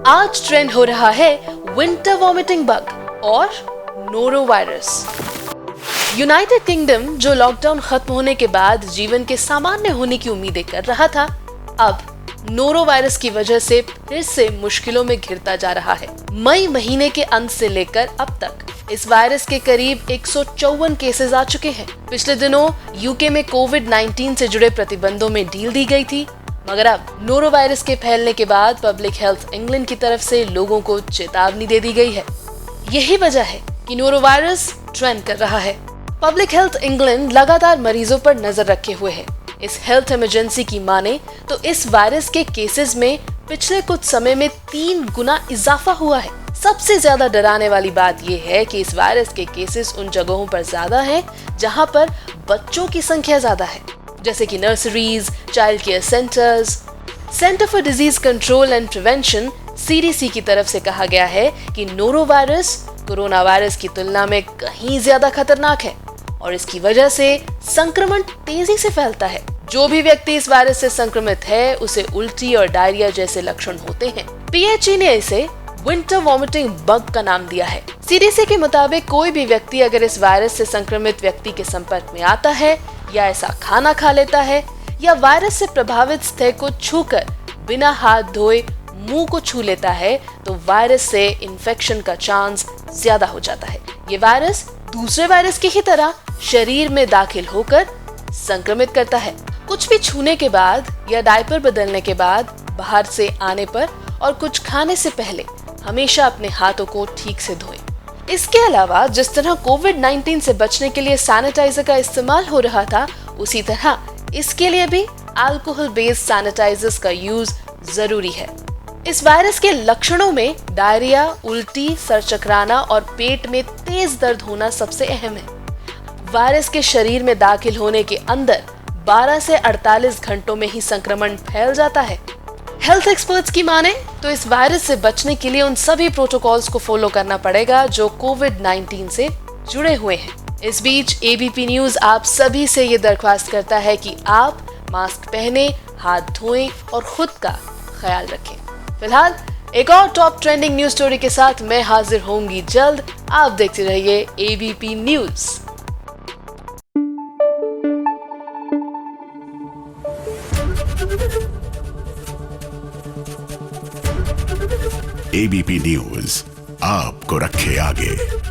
आज ट्रेंड हो रहा है विंटर वॉमिटिंग बग और नोरो वायरस। यूनाइटेड किंगडम जो लॉकडाउन खत्म होने के बाद जीवन के सामान्य होने की उम्मीदें कर रहा था, अब नोरो वायरस की वजह से फिर से मुश्किलों में घिरता जा रहा है। मई महीने के अंत से लेकर अब तक इस वायरस के करीब 154 केसेस आ चुके हैं। पिछले दिनों यूके में कोविड-19 से जुड़े प्रतिबंधों में ढील दी गई थी, मगर अब नोरो वायरस के फैलने के बाद पब्लिक हेल्थ इंग्लैंड की तरफ से लोगों को चेतावनी दे दी गई है। यही वजह है कि नोरो वायरस ट्रेंड कर रहा है। पब्लिक हेल्थ इंग्लैंड लगातार मरीजों पर नजर रखे हुए है। इस हेल्थ इमरजेंसी की माने तो इस वायरस के केसेस में पिछले कुछ समय में 3 गुना इजाफा हुआ है। सबसे ज्यादा डराने वाली बात यह है कि इस वायरस के केसेस उन जगहों पर ज्यादा हैं जहां पर बच्चों की संख्या ज्यादा है, जैसे कि nurseries, child care centres. Centre for disease control and prevention CDC की तरफ से कहा गया है कि नोरो वायरस कोरोना वायरस की तुलना में कहीं ज्यादा खतरनाक है और इसकी वजह से संक्रमण तेजी से फैलता है। जो भी व्यक्ति इस वायरस से संक्रमित है उसे उल्टी और डायरिया जैसे लक्षण होते हैं। PHE ने इसे विंटर वॉमिटिंग बग का नाम दिया है। CDC के मुताबिक कोई भी व्यक्ति अगर इस वायरस से संक्रमित व्यक्ति के संपर्क में आता है या ऐसा खाना खा लेता है या वायरस से प्रभावित सतह को छूकर बिना हाथ धोए मुंह को छू लेता है तो वायरस से इन्फेक्शन का चांस ज्यादा हो जाता है। ये वायरस दूसरे वायरस की ही तरह शरीर में दाखिल होकर संक्रमित करता है। कुछ भी छूने के बाद या डायपर बदलने के बाद, बाहर से आने पर और कुछ खाने से पहले हमेशा अपने हाथों को ठीक से धोएं। इसके अलावा जिस तरह कोविड-19 से बचने के लिए सैनिटाइजर का इस्तेमाल हो रहा था, उसी तरह इसके लिए भी अल्कोहल बेस्ड सैनिटाइजर्स का यूज जरूरी है। इस वायरस के लक्षणों में डायरिया, उल्टी, सर चकराना और पेट में तेज दर्द होना सबसे अहम है। वायरस के शरीर में दाखिल होने के अंदर 12 से 48 घंटों में ही संक्रमण फैल जाता है। हेल्थ एक्सपर्ट्स की माने तो इस वायरस से बचने के लिए उन सभी प्रोटोकॉल्स को फॉलो करना पड़ेगा जो कोविड-19 से जुड़े हुए हैं। इस बीच ABP न्यूज आप सभी से ये दरख्वास्त करता है कि आप मास्क पहने, हाथ धोएं और खुद का ख्याल रखें। फिलहाल एक और टॉप ट्रेंडिंग न्यूज स्टोरी के साथ मैं हाजिर होंगी जल्द। आप देखते रहिए ABP न्यूज। ABP न्यूज आपको रखे आगे।